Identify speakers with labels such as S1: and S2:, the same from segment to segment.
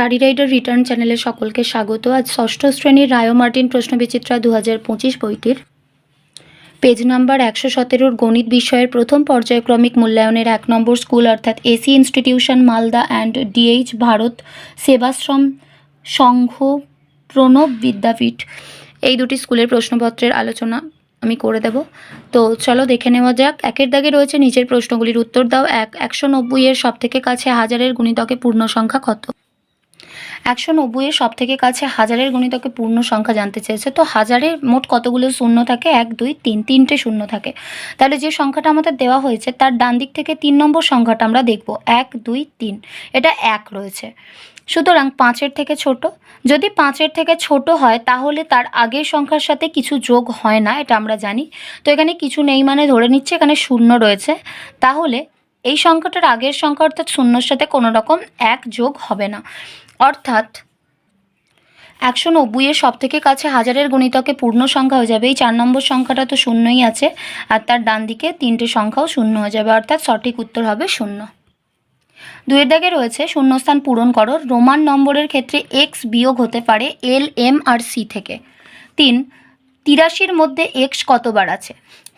S1: Study rider return চ্যানেলে সকলকে স্বাগত। আজ ষষ্ঠ শ্রেণীর রায় মার্টিন প্রশ্নবিচিত্রা 2025 বইটির পেজ নাম্বার 117 গণিত বিষয়ের প্রথম পর্যায়ক্রমিক মূল্যায়নের 1 নম্বর স্কুল অর্থাৎ AC institution Malda and DH Bharat Sevashram Sangha Pranab Vidyapith এই দুটি স্কুলের প্রশ্নপত্রের আলোচনা আমি করে দেব। তো চলো দেখে নেওয়া যাক। একের দাগে রয়েছে নিচের প্রশ্নগুলির উত্তর দাও। 190 এর সবথেকে কাছে হাজারের গুণিতকে পূর্ণ সংখ্যা কত? 190 এর সবথেকে কাছে হাজারের গুণিতকে পূর্ণ সংখ্যা জানতে চেয়েছে। তো হাজারের মোট কতগুলো শূন্য থাকে? 1 2 3 তিনটে শূন্য থাকে। তাহলে যে সংখ্যাটা আমাদের দেওয়া হয়েছে তার ডান দিক থেকে 3 নম্বর সংখ্যাটা আমরা দেখব। 1 2 3 এটা 1 রয়েছে, সুতরাং 5-এর থেকে ছোট। যদি 5-এর থেকে ছোট হয় তাহলে তার আগের সংখ্যার সাথে কিছু যোগ হয় না, এটা আমরা জানি। তো এখানে কিছু নেই মানে ধরে নিচ্ছে এখানে শূন্য রয়েছে, তাহলে এই সংখ্যাটার আগের সংখ্যা অর্থাৎ শূন্যর সাথে কোনো রকম 1 যোগ হবে না। অর্থাৎ 190 এর সবথেকে কাছে হাজারের গুণিতকে পূর্ণ সংখ্যা হয়ে যাবে এই 4 নম্বর সংখ্যাটা, তো শূন্যই আছে, আর তার ডান দিকে 3টে সংখ্যাও শূন্য হয়ে যাবে, অর্থাৎ সঠিক উত্তর হবে 0। 2-এর দাগে রয়েছে শূন্যস্থান পূরণ করো। রোমান নম্বরের ক্ষেত্রে x বিয়োগ হতে পারে L M আর C থেকে। 3 83-র মধ্যে x কতবার আছে?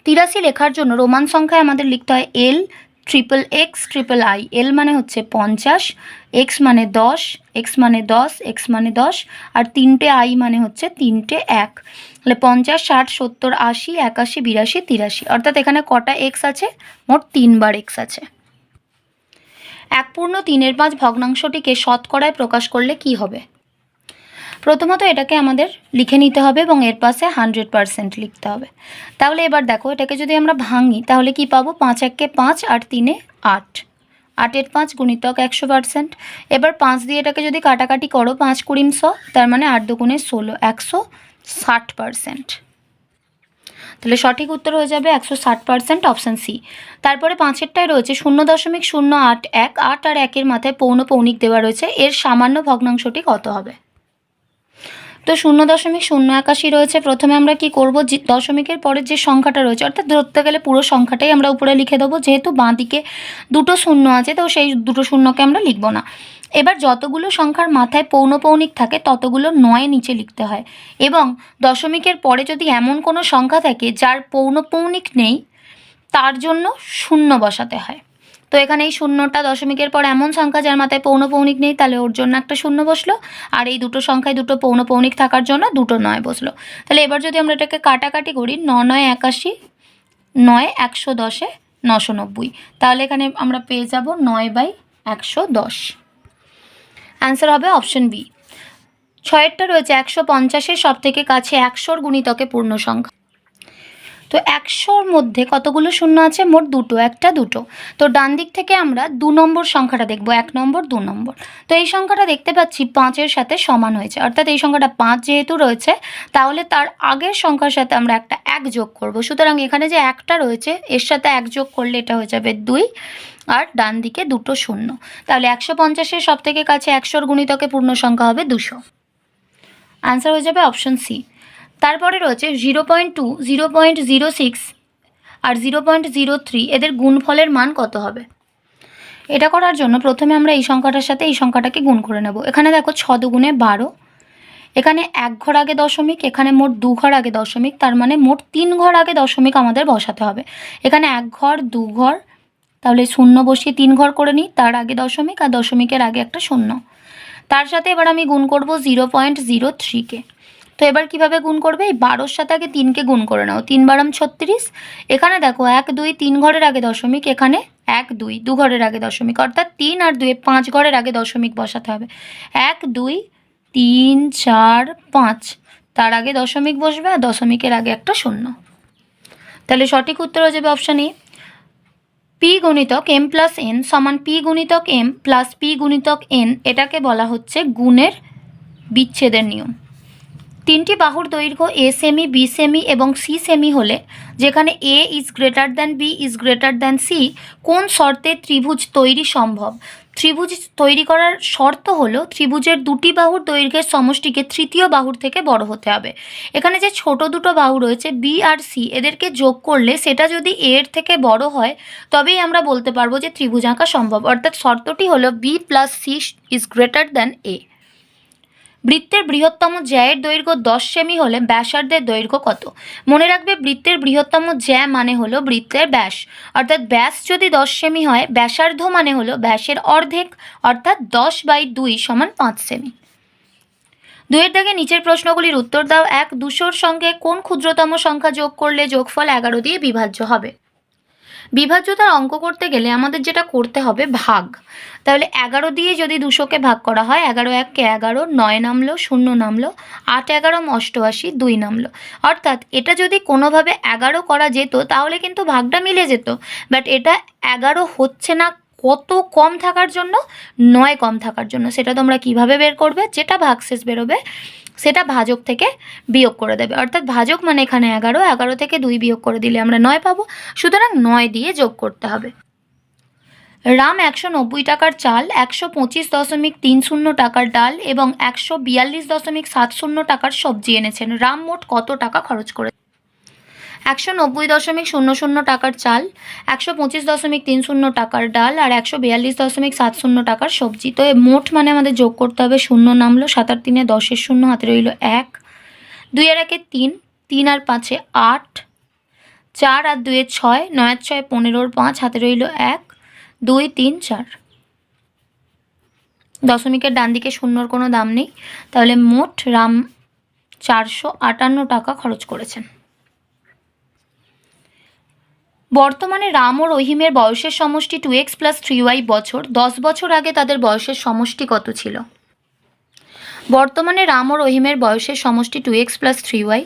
S1: 83 লেখার জন্য রোমান সংখ্যায় আমাদের লিখতে হয় L XXX III। L মানে হচ্ছে 50, x মানে 10, x মানে 10, x মানে 10, আর 3টে I মানে হচ্ছে 3টে 1। তাহলে 50 60 70 80 81 82 83, অর্থাৎ এখানে কটা x আছে? মোট 3 বার x আছে। 1/3 ভগ্নাংশটিকে শতকরায় প্রকাশ করলে কি হবে? প্রথমত এটাকে আমাদের লিখে নিতে হবে এবং এর পাশে 100% লিখতে হবে। তাহলে এবার দেখো, এটাকে যদি আমরা ভাঙি তাহলে কি পাবো? 5 1 5 আর 3 8, 8-এর 5 গুণিতক 100%। এবার 5 দিয়ে এটাকে যদি কাটাকাটি করো, 5 20 100, তার মানে 8 2 16, 160%। তাহলে সঠিক উত্তর হয়ে যাবে 160%, অপশান সি। তারপরে 5-এরটায় রয়েছে 0.081, 8 আর 1-এর মাথায় পৌনঃপৌনিক দেওয়া রয়েছে, এর সামান্য ভগ্নাংশটি কত হবে? তো 0.081 রয়েছে। প্রথমে আমরা কি করব, দশমিকের পরের যে সংখ্যাটা রয়েছে অর্থাৎ ধরতে গেলে পুরো সংখ্যাটাই আমরা উপরে লিখে দেবো, যেহেতু বাঁ দিকে দুটো শূন্য আছে তো সেই দুটো শূন্যকে আমরা লিখব না। এবার যতগুলো সংখ্যার মাথায় পৌনঃপৌনিক থাকে ততগুলো 9 নিচে লিখতে হয়, এবং দশমিকের পরে যদি এমন কোনো সংখ্যা থাকে যার পৌনঃপৌনিক নেই তার জন্য শূন্য বসাতে হয়। তো এখানে এই শূন্যটা দশমিকের পর এমন সংখ্যা যার মাথায় পৌনঃপৌনিক নেই, তাহলে ওর জন্য একটা শূন্য বসলো, আর এই দুটো সংখ্যায় দুটো পৌনঃপৌনিক থাকার জন্য দুটো 9 বসলো। তাহলে এবার যদি আমরা এটাকে কাটাকাটি করি, 9 9 81, 9 110 990, তাহলে এখানে আমরা পেয়ে যাব 9/110। অ্যান্সার হবে অপশন বি। 6-এরটা রয়েছে 150-এর সবথেকে কাছে 100-র গুণিতকে পূর্ণ সংখ্যা। তো 100-র মধ্যে কতগুলো শূন্য আছে? মোট দুটো, একটা দুটো। তো ডান দিক থেকে আমরা 2 নম্বর সংখ্যাটা দেখব, 1 নম্বর 2 নম্বর। তো এই সংখ্যাটা দেখতে পাচ্ছি 5-এর সাথে সমান হয়েছে, অর্থাৎ এই সংখ্যাটা 5 যেহেতু রয়েছে তাহলে তার আগের সংখ্যার সাথে আমরা একটা 1 যোগ করব। সুতরাং এখানে যে 1টা রয়েছে এর সাথে 1 যোগ করলে এটা হয়ে যাবে 2, আর ডান দিকে দুটো শূন্য। তাহলে 150-এর সবথেকে কাছে 100-র গুণিতকে পূর্ণ সংখ্যা হবে 200। আনসার হয়ে যাবে অপশন সি। তারপরে রয়েছে 0.2, 0.06 আর 0.03, এদের গুণফলের মান কত হবে? এটা করার জন্য প্রথমে আমরা এই সংখ্যাটার সাথে এই সংখ্যাটাকে গুণ করে নেব। এখানে দেখো 6 2 12, এখানে 1 ঘর আগে দশমিক, এখানে মোট 2 ঘর আগে দশমিক, তার মানে মোট 3 ঘর আগে দশমিক আমাদের বসাতে হবে। এখানে 1 ঘর 2 ঘর, তাহলে শূন্য বসিয়ে 3 ঘর করে নিই, তার আগে দশমিক আর দশমিকের আগে একটা শূন্য। তার সাথে এবার আমি গুণ করব 0.03কে। তো এবার কিভাবে গুণ করবে? এই 12-র সাথে আগে 3কে গুণ করে নাও, 3 বারাম 36। এখানে দেখো 1 2 3 ঘরের আগে দশমিক, এখানে 1 2 2 ঘরের আগে দশমিক, অর্থাৎ 3 আর 2 5 ঘরের আগে দশমিক বসাতে হবে। 1 2 3 4 5, তার আগে দশমিক বসবে আর দশমিকের আগে একটা শূন্য। তাহলে সঠিক উত্তর হয়ে যাবে অপশান এ। পি গুণিতক m প্লাস n সমান পি গুণিতক m প্লাস পি গুণিতক n, এটাকে বলা হচ্ছে গুণের বিচ্ছেদের নিয়ম। 3টি বাহুর দৈর্ঘ্য a সেমি, b সেমি এবং c সেমি হলে, যেখানে a is greater than b is greater than c, কোন শর্তে ত্রিভুজ তৈরি সম্ভব? ত্রিভুজ তৈরি করার শর্ত হলো ত্রিভুজের দুটি বাহুর দৈর্ঘ্যের সমষ্টিকে তৃতীয় বাহুর থেকে বড় হতে হবে। এখানে যে ছোট দুটো বাহু রয়েছে b আর c, এদেরকে যোগ করলে সেটা যদি a এর থেকে বড় হয় তবেই আমরা বলতে পারবো যে ত্রিভুজ আঁকা সম্ভব, অর্থাৎ শর্তটি হলো b plus c is greater than a। বৃত্তের বৃহত্তম জ্যায়ের দৈর্ঘ্য 10 সেমি হলে ব্যাসার্ধের দৈর্ঘ্য কত? মনে রাখবে বৃত্তের বৃহত্তম জ্যা মানে হলো বৃত্তের ব্যাস, অর্থাৎ ব্যাস যদি 10 সেমি হয়, ব্যাসার্ধ মানে হলো ব্যাসের অর্ধেক, অর্থাৎ 10/2 = 5 সেমি। 2 দাগে নিচের প্রশ্নগুলির উত্তর দাও। 1, 200-র সঙ্গে কোন ক্ষুদ্রতম সংখ্যা যোগ করলে যোগফল 11 দিয়ে বিভাজ্য হবে? বিভাজ্যতার অঙ্ক করতে গেলে আমাদের যেটা করতে হবে ভাগ। তাহলে 11 দিয়ে যদি 200-কে ভাগ করা হয়, 11 1 11, 9 নামলো, 0 নামলো, 8 11 88, 2 নামলো। অর্থাৎ এটা যদি কোনোভাবে 11 করা যেত তাহলে কিন্তু ভাগটা মিলে যেত, বাট এটা 11 হচ্ছে না। কত কম থাকার জন্য? 9 কম থাকার জন্য। সেটা তোমরা কিভাবে বের করবে? যেটা ভাগশেষ বেরোবে সেটা ভাজক থেকে বিয়োগ করে দেবে, অর্থাৎ ভাজক মানে এখানে 11, 11 থেকে 2 বিয়োগ করে দিলে আমরা 9 পাবো। সুতরাং 9 দিয়ে যোগ করতে হবে। রাম 190 টাকার চাল, 125.30 টাকার ডাল এবং 142.70 টাকার সবজি এনেছেন। রাম মোট কত টাকা খরচ করে? 190.00 টাকার চাল, 125.30 টাকার ডাল আর 142.70 টাকার সবজি। তো মোট মানে আমাদের যোগ করতে হবে। 0 নামলো, 7 আর 3 10-এর 0, হাতে রইল 1, 2 আর 1 3, 3 আর 5 8, 4 আর 2 6, 9 আর 6 15, 5 হাতে রইল 1, 2 3 4। দশমিকের ডান দিকে শূন্যর কোনো দাম নেই, তাহলে মোট রাম 458 টাকা খরচ করেছেন। বর্তমানে রাম ও রহিমের বয়সের সমষ্টি 2x + 3y বছর। 10 বছর আগে তাদের বয়সের সমষ্টি কত ছিল? বর্তমানে রাম ও রহিমের বয়সের সমষ্টি 2x + 3y।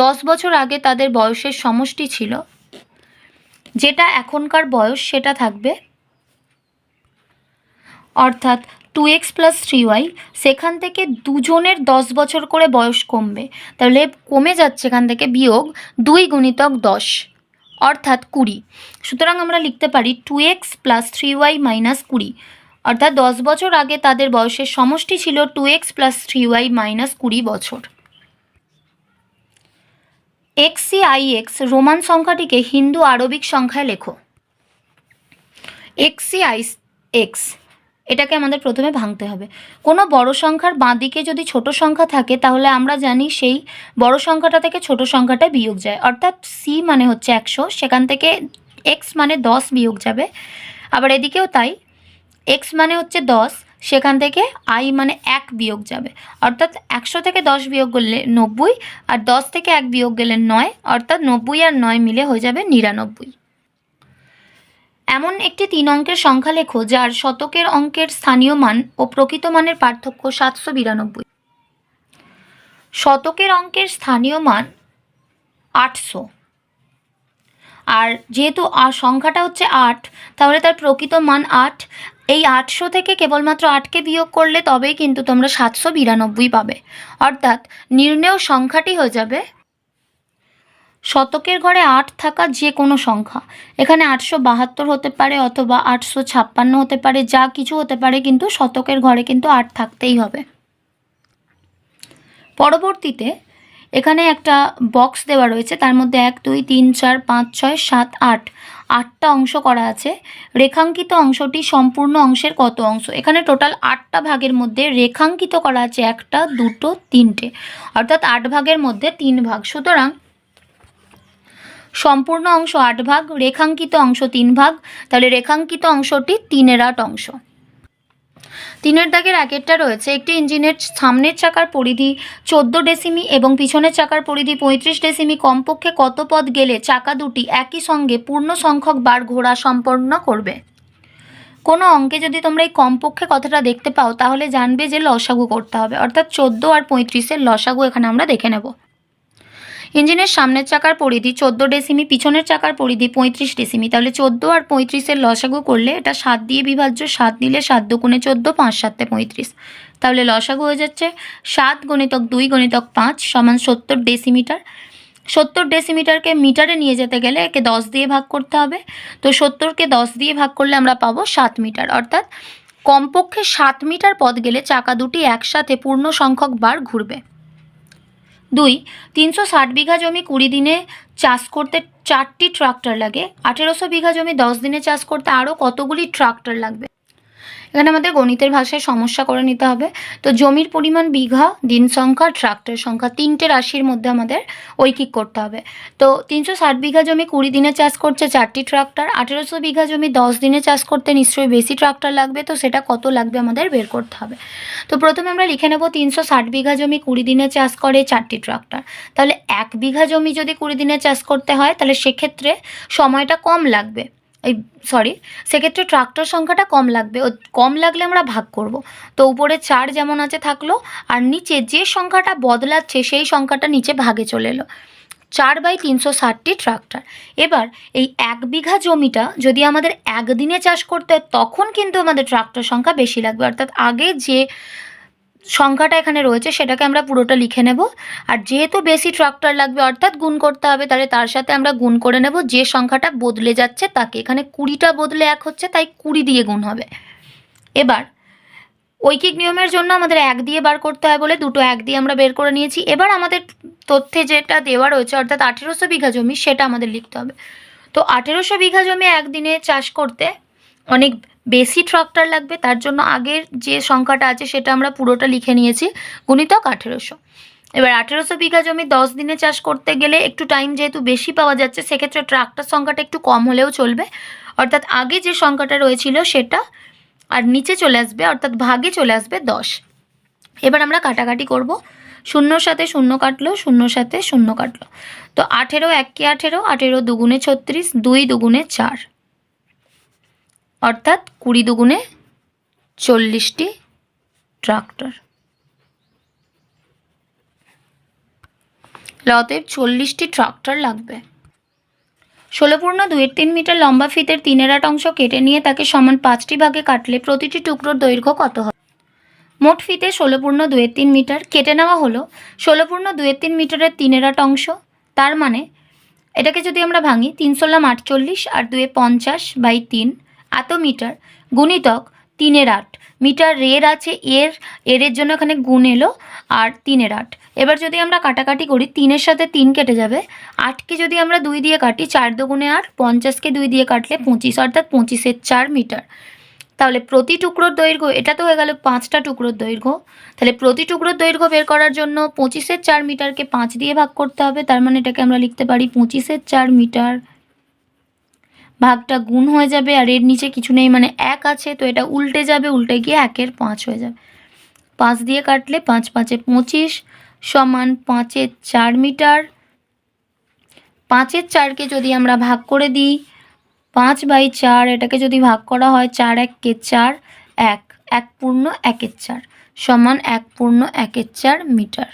S1: 10 বছর আগে তাদের বয়সের সমষ্টি ছিল, যেটা এখনকার বয়স সেটা থাকবে, অর্থাৎ 2x + 3y। সেখান থেকে দুজনের 10 বছর করে বয়স কমবে, তাহলে কমে যাচ্ছে এখান থেকে বিয়োগ 2 × 10, অর্থাৎ 20। সুতরাং আমরা লিখতে পারি 2x + 3y - 20, অর্থাৎ 10 বছর আগে তাদের বয়সের সমষ্টি ছিল 2x + 3y - 20 বছর। XCIX রোমান সংখ্যাটিকে হিন্দু আরবিক সংখ্যায় লেখো। XCIX এটাকে আমাদের প্রথমে ভাঙতে হবে। কোনো বড় সংখ্যার বাঁ দিকে যদি ছোট সংখ্যা থাকে তাহলে আমরা জানি সেই বড় সংখ্যাটা থেকে ছোট সংখ্যাটা বিয়োগ যায়, অর্থাৎ C মানে হচ্ছে 100, সেখান থেকে X মানে 10 বিয়োগ যাবে। আবার এদিকেও তাই, X মানে হচ্ছে 10, সেখান থেকে I মানে 1 বিয়োগ যাবে, অর্থাৎ 100 থেকে 10 বিয়োগ করলে 90, আর 10 থেকে 1 বিয়োগ গেলে 9, অর্থাৎ 90 আর 9 মিলে হয়ে যাবে 99। এমন একটি 3 অঙ্কের সংখ্যা লেখো যার শতকের অঙ্কের স্থানীয় মান ও প্রকৃত মানের পার্থক্য 792। শতকের অঙ্কের স্থানীয় মান 800, আর যেহেতু সংখ্যাটা হচ্ছে 8, তাহলে তার প্রকৃত মান 8। এই 800 থেকে কেবলমাত্র 8কে বিয়োগ করলে তবেই কিন্তু তোমরা 792 পাবে, অর্থাৎ নির্ণেয় সংখ্যাটি হয়ে যাবে শতকের ঘরে 8 থাকা যে কোনো সংখ্যা। এখানে 872 হতে পারে অথবা 856 হতে পারে, যা কিছু হতে পারে, কিন্তু শতকের ঘরে কিন্তু 8 থাকতেই হবে। পরবর্তীতে এখানে একটা বক্স দেওয়া রয়েছে, তার মধ্যে 1 2 3 4 5 6 7 8 8টা অংশ করা আছে। রেখাঙ্কিত অংশটি সম্পূর্ণ অংশের কত অংশ? এখানে টোটাল 8টা ভাগের মধ্যে রেখাঙ্কিত করা আছে 1টা 2টো 3টে, অর্থাৎ 8 ভাগের মধ্যে 3 ভাগ। সুতরাং সম্পূর্ণ অংশ 8 ভাগ, রেখাঙ্কিত অংশ 3 ভাগ, তাহলে রেখাঙ্কিত অংশটি 3/8 অংশ। 3 দাগের আগেরটা রয়েছে, একটি ইঞ্জিনের সামনের চাকার পরিধি 14 ডেসিমি এবং পিছনের চাকার পরিধি 35 ডেসিমি। কমপক্ষে কত পথ গেলে চাকা দুটি একই সঙ্গে পূর্ণ সংখ্যক বার ঘোরা সম্পন্ন করবে? কোনো অঙ্কে যদি তোমরা এই কমপক্ষে কথাটা দেখতে পাও তাহলে জানবে যে লসাগু করতে হবে, অর্থাৎ 14 আর 35-এর লসাগু এখানে আমরা দেখে নেব। ইঞ্জিনের সামনের চাকার পরিধি 14 ডেসিমি, পিছনের চাকার পরিধি 35 ডেসিমি, তাহলে 14 আর 35-এর লসাগু করলে এটা 7 দিয়ে বিভাজ্য। 7 নিলে 7 2 14, 5 7 35, তাহলে লসাগু হয়ে যাচ্ছে 7 × 2 × 5 = 70 ডেসিমিটার। 70 ডেসিমিটারকে মিটারে নিয়ে যেতে গেলে একে 10 দিয়ে ভাগ করতে হবে, তো 70কে 10 দিয়ে ভাগ করলে আমরা পাবো 7 মিটার, অর্থাৎ কমপক্ষে 7 মিটার পথ গেলে চাকা দুটি একসাথে পূর্ণ সংখ্যক বার ঘুরবে। 2 360 বিঘা জমি 20 দিনে চাষ করতে 4টি ট্রাক্টর লাগে। 1800 বিঘা জমি 10 দিনে চাষ করতে আরও কতগুলি ট্রাক্টর লাগবে? এখানে আমাদের গণিতের ভাষায় সমস্যা করে নিতে হবে। তো জমির পরিমাণ, বিঘা, দিন সংখ্যা, ট্রাক্টর সংখ্যা, 3টে রাশির মধ্যে আমাদের ঐকিক করতে হবে। তো 360 বিঘা জমি 20 দিনে চাষ করছে 4টি ট্রাক্টর, 1800 বিঘা জমি 10 দিনে চাষ করতে নিশ্চয়ই বেশি ট্রাক্টর লাগবে। তো সেটা কত লাগবে আমাদের বের করতে হবে। তো প্রথমে আমরা লিখে নেব 360 বিঘা জমি 20 দিনে চাষ করে 4টি ট্রাক্টর। তাহলে 1 বিঘা জমি যদি 20 দিনে চাষ করতে হয় তাহলে সেক্ষেত্রে সময়টা কম লাগবে, সেক্ষেত্রে ট্রাক্টর সংখ্যাটা কম লাগবে। কম লাগলে আমরা ভাগ করব। তো উপরে 4 যেমন আছে থাকলো, আর নিচে যে সংখ্যাটা বদলাচ্ছে সেই সংখ্যাটা নিচে ভাগে চলে এলো। 4/360টি ট্রাক্টর। এবার এই 1 বিঘা জমিটা যদি আমাদের একদিনে চাষ করতে হয় তখন কিন্তু আমাদের ট্রাক্টর সংখ্যা বেশি লাগবে, অর্থাৎ আগে যে সংখ্যাটা এখানে রয়েছে সেটাকে আমরা পুরোটা লিখে নেব। আর যেহেতু বেশি ট্রাক্টর লাগবে অর্থাৎ গুণ করতে হবে, তাহলে তার সাথে আমরা গুণ করে নেব যে সংখ্যাটা বদলে যাচ্ছে তাকে। এখানে 20টা বদলে 1 হচ্ছে, তাই 20 দিয়ে গুণ হবে। এবার ঐকিক নিয়মের জন্য আমাদের 1 দিয়ে বার করতে হয় বলে দুটো 1 দিয়ে আমরা বের করে নিয়েছি। এবার আমাদের তথ্যে যেটা দেওয়া রয়েছে অর্থাৎ 1800 বিঘা জমি সেটা আমাদের লিখতে হবে। তো 1800 বিঘা জমি একদিনে চাষ করতে অনেক বেশি ট্রাক্টর লাগবে, তার জন্য আগের যে সংখ্যাটা আছে সেটা আমরা পুরোটা লিখে নিয়েছি, গুণিতক 1800। এবার 1800 বিঘা জমি 10 দিনে চাষ করতে গেলে একটু টাইম যেহেতু বেশি পাওয়া যাচ্ছে সেক্ষেত্রে ট্রাক্টর সংখ্যাটা একটু কম হলেও চলবে, অর্থাৎ আগে যে সংখ্যাটা রয়েছিল সেটা আর নিচে চলে আসবে, অর্থাৎ ভাগে চলে আসবে 10। এবার আমরা কাটাকাটি করব। 0 সাথে 0 কাটলো, 0 সাথে 0 কাটলো। তো 18 1 18, 18 দুগুণে 36, 2 দুগুণে 4, অর্থাৎ 20 দুগুণে 40টি ট্রাক্টর। অতএব 40টি ট্রাক্টর লাগবে। 16.2 মিটার লম্বা ফিতের 3/8 অংশ কেটে নিয়ে তাকে সমান 5টি ভাগে কাটলে প্রতিটি টুকরোর দৈর্ঘ্য কত হবে? মোট ফিতে 16.2 মিটার, কেটে নেওয়া হলো 16.2 মিটারের 3/8 অংশ। তার মানে এটাকে যদি আমরা ভাঙি 3 × 48 আর 2 50/3 এত মিটার, গুণিতক 3/8 মিটার রের আছে, এর জন্য এখানে গুণ এলো, আর 3/8। এবার যদি আমরা কাটাকাটি করি 3-এর সাথে 3 কেটে যাবে, 8কে যদি আমরা 2 দিয়ে কাটি 4 দুগুণে 8, 50কে 2 দিয়ে কাটলে 25, অর্থাৎ 25/4 মিটার। তাহলে প্রতি টুকরোর দৈর্ঘ্য, এটা তো হয়ে গেল 5টা টুকরোর দৈর্ঘ্য, তাহলে প্রতি টুকরোর দৈর্ঘ্য বের করার জন্য 25/4 মিটারকে 5 দিয়ে ভাগ করতে হবে। তার মানে এটাকে আমরা লিখতে পারি 25/4 মিটার, ভাগটা গুণ হয়ে যাবে, আর এর নিচে কিছু নেই মানে 1 আছে, তো এটা উল্টে যাবে, উল্টে গিয়ে 1-এর 5 হয়ে যাবে। 5 দিয়ে কাটলে 5 5-এ 25 সমান 5/4 মিটার। 5/4কে যদি আমরা ভাগ করে দিই 5/4, এটাকে যদি ভাগ করা হয় 4 1-কে 4, 1 পূর্ণ 1/4 সমান 1 পূর্ণ 1/4 মিটার।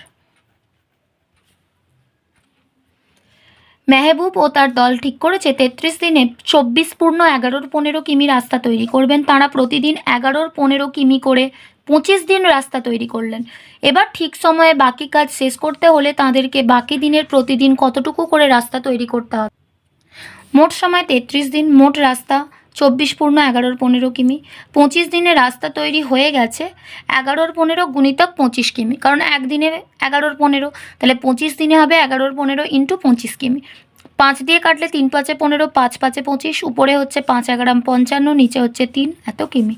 S1: মেহবুব ও তার দল ঠিক করেছে 33 দিনে 24 পূর্ণ 11-15 কিমি রাস্তা তৈরি করবেন। তাঁরা প্রতিদিন 11-15 কিমি করে 25 দিন রাস্তা তৈরি করলেন। এবার ঠিক সময়ে বাকি কাজ শেষ করতে হলে তাঁদেরকে বাকি দিনের প্রতিদিন কতটুকু করে রাস্তা তৈরি করতে হবে? মোট সময় 33 দিন, মোট রাস্তা 24 পূর্ণ 11-15 কিমি। 25 দিনে রাস্তা তৈরি হয়ে গেছে 11-15 গুণিতক 25 কিমি, কারণ একদিনে 11-15, তাহলে 25 দিনে হবে 11-15 ইন্টু 25 কিমি। 5 দিয়ে কাটলে 3 5-এ 15, 5 5-এ 25, উপরে হচ্ছে 5 11 55, নিচে হচ্ছে 3 এত কিমি।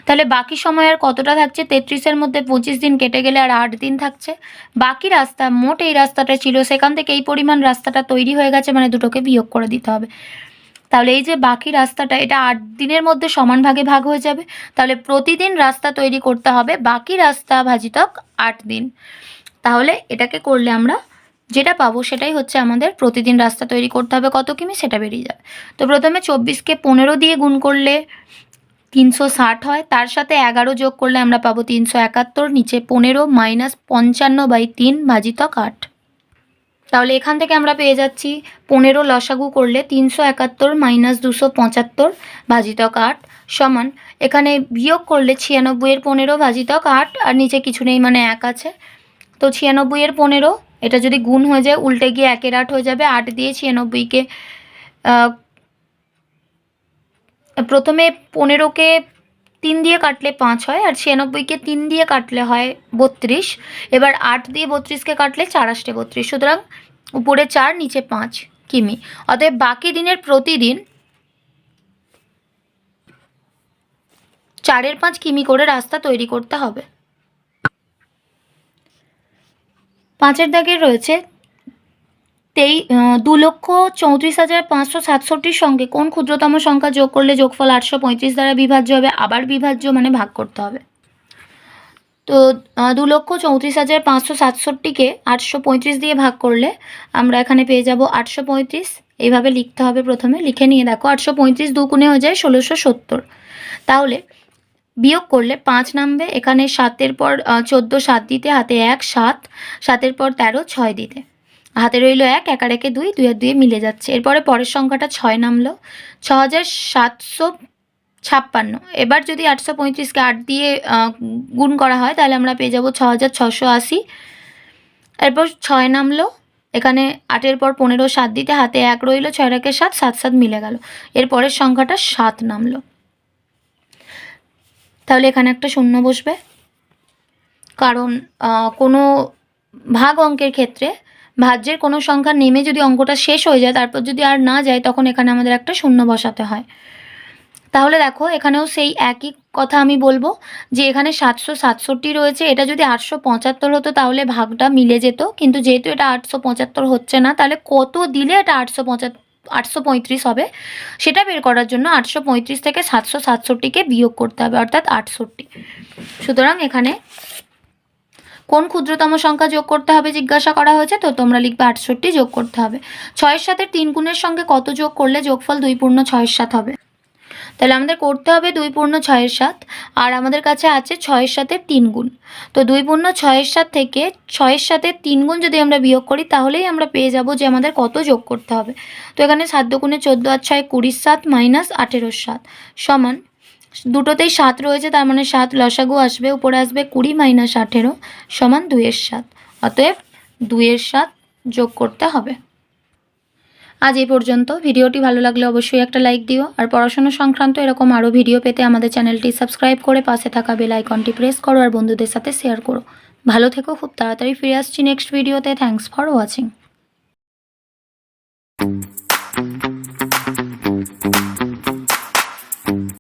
S1: তাহলে বাকি সময় আর কতটা থাকছে? 33-এর মধ্যে 25 দিন কেটে গেলে আর 8 দিন থাকছে। বাকি রাস্তা, মোট এই রাস্তাটা ছিল সেখান থেকে এই পরিমাণ রাস্তাটা তৈরি হয়ে গেছে, মানে দুটোকে বিয়োগ করে দিতে হবে। তাহলে এই যে বাকি রাস্তাটা এটা 8 দিনের মধ্যে সমান ভাগে ভাগ হয়ে যাবে। তাহলে প্রতিদিন রাস্তা তৈরি করতে হবে বাকি রাস্তা ভাজিতক 8 দিন। তাহলে এটাকে করলে আমরা যেটা পাবো সেটাই হচ্ছে আমাদের প্রতিদিন রাস্তা তৈরি করতে হবে কত কিমি সেটা বেরিয়ে যাবে। তো প্রথমে 24কে 15 দিয়ে গুণ করলে 360 হয়, তার সাথে 11 যোগ করলে আমরা পাবো 371, নিচে 15 মাইনাস 55/3 ভাজিতক 8। তাহলে এখান থেকে আমরা পেয়ে যাচ্ছি 15 লসাগু করলে 371 মাইনাস 275 ভাজিতক 8 সমান, এখানে বিয়োগ করলে 96-এর 15 ভাজিতক 8, আর নিচে কিছু নেই মানে 1 আছে, তো 96-এর 15 এটা যদি গুণ হয়ে যায় উল্টে গিয়ে 1-এর 8 হয়ে যাবে। 8 দিয়ে 96কে প্রথমে 15কে 3 দিয়ে কাটলে 5 হয়, আর 96কে 3 দিয়ে কাটলে হয় 32। এবার 8 দিয়ে 32কে কাটলে 4 8 32, সুতরাং উপরে 4 নিচে 5 কিমি। অতএব বাকি দিনের প্রতিদিন 4-এর 5 কিমি করে রাস্তা তৈরি করতে হবে। 5-এর দাগে রয়েছে 2,34,567 সঙ্গে কোন ক্ষুদ্রতম সংখ্যা যোগ করলে যোগফল 835 দ্বারা বিভাজ্য হবে? আবার বিভাজ্য মানে ভাগ করতে হবে। তো 2,34,567কে 835 দিয়ে ভাগ করলে আমরা এখানে পেয়ে যাব 835। এইভাবে লিখতে হবে, প্রথমে লিখে নিয়ে দেখো 835 2 হয়ে যায় 1670। তাহলে বিয়োগ করলে 5 নামবে, এখানে 7-এর পর 14 7 দিতে, হাতে 1 7, 7-এর পর 13 6 দিতে, হাতে রইল 1 1 আর 1 2, 2 আর 2 মিলে যাচ্ছে। এরপরে পরের সংখ্যাটা 6 নামলো, 6756। এবার যদি 835কে 8 দিয়ে গুণ করা হয় তাহলে আমরা পেয়ে যাব 6680। এরপর 6 নামলো, এখানে 8-এর পর 15 7 দিতে, হাতে 1 রইল, 6 আর 1 7, 7 7 মিলে গেল। এর পরের সংখ্যাটা 7 নামলো, তাহলে এখানে একটা শূন্য বসবে, কারণ কোনো ভাগ অঙ্কের ক্ষেত্রে ভাজ্যের কোনো সংখ্যা নেমে যদি অঙ্কটা শেষ হয়ে যায়, তারপর যদি আর না যায়, তখন এখানে আমাদের একটা শূন্য বসাতে হয়। তাহলে দেখো এখানেও সেই একই কথা আমি বলবো যে এখানে 767 রয়েছে, এটা যদি 875 হতো তাহলে ভাগটা মিলে যেত, কিন্তু যেহেতু এটা 875 হচ্ছে না, তাহলে কত দিলে এটা 835 হবে সেটা বের করার জন্য 835 থেকে 767কে বিয়োগ করতে হবে, অর্থাৎ 68। সুতরাং এখানে কোন ক্ষুদ্রতম সংখ্যা যোগ করতে হবে জিজ্ঞাসা করা হয়েছে, তো তোমরা লিখবে 68 যোগ করতে হবে। 6-এর সাথে 3 গুণের সঙ্গে কত যোগ করলে যোগফল 2 পূর্ণ 6-এর 7 হবে? তাহলে আমাদের করতে হবে 2 পূর্ণ 6-এর 7, আর আমাদের কাছে আছে 6-এর সাথে 3 গুণ। তো 2 পূর্ণ 6-এর 7 থেকে 6-এর সাথে 3 গুণ যদি আমরা বিয়োগ করি তাহলেই আমরা পেয়ে যাব যে আমাদের কত যোগ করতে হবে। তো এখানে 7 দুগুণে 14 আর 6 20 7 মাইনাস 18 7 সমান, দুটোতেই 7 রয়েছে, তার মানে 7 লসাগু আসবে, উপরে আসবে 20 মাইনাস 18 সমান 2-এর 7। অতএব 2-এর 7 যোগ করতে হবে। আজ এই পর্যন্ত। ভিডিওটি ভালো লাগলে অবশ্যই একটা লাইক দিও, আর পড়াশোনা সংক্রান্ত এরকম আরও ভিডিও পেতে আমাদের চ্যানেলটি সাবস্ক্রাইব করে পাশে থাকা বেল আইকনটি প্রেস করো, আর বন্ধুদের সাথে শেয়ার করো। ভালো থেকো, খুব তাড়াতাড়ি ফিরে আসছি নেক্সট ভিডিওতে। Thanks for watching.